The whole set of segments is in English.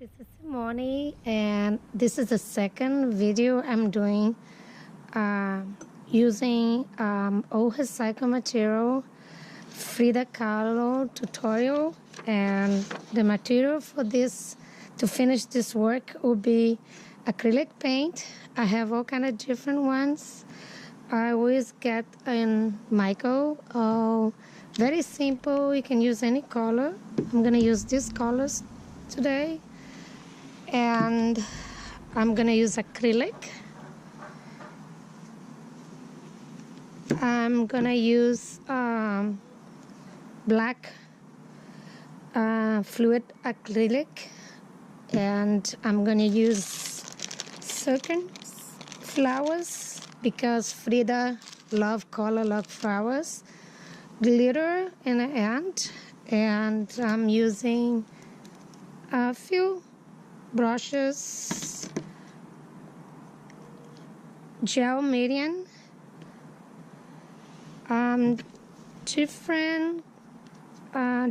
This is Simone, and this is the second video I'm doing using old recycled material, Frida Kahlo tutorial, and the material for this to finish this work will be acrylic paint. I have all kind of different ones. I always get in Michael. Very simple. You can use any color. I'm gonna use these colors today. And I'm gonna use acrylic. I'm gonna use black fluid acrylic, and I'm gonna use certain flowers because Frida love color, love flowers, glitter in the end, and I'm using a few brushes, gel medium, different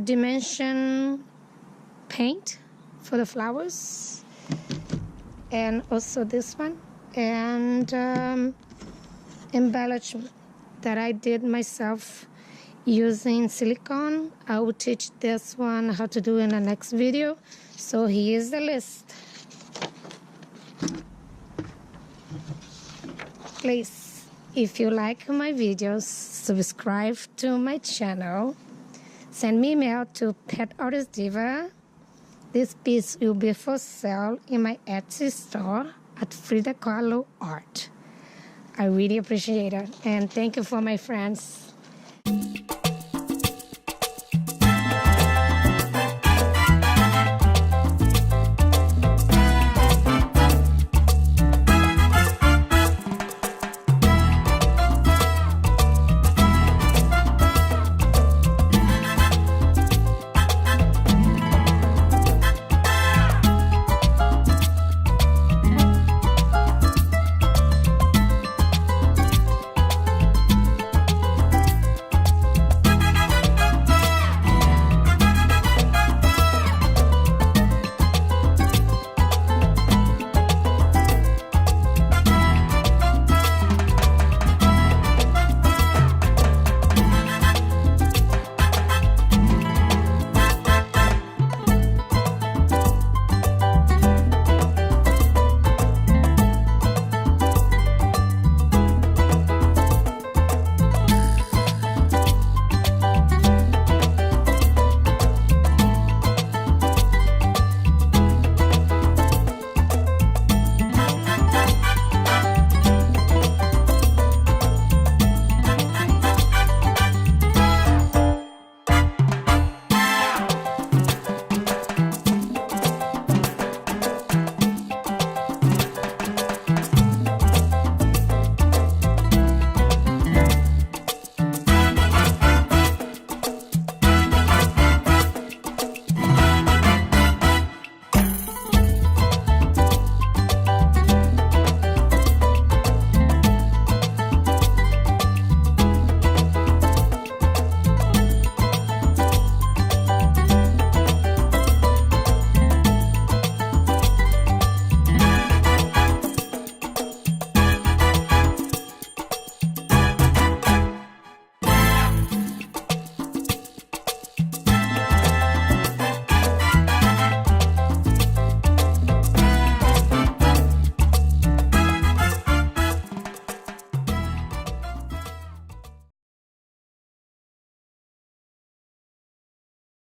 dimension paint for the flowers, and also this one, and embellishment that I did myself using silicone. I will teach this one how to do in the next video. So here's the list. Please, if you like my videos, subscribe to my channel. Send me email to Pet Artist Diva. This piece will be for sale in my Etsy store at Frida Kahlo Art. I really appreciate it, and thank you for my friends.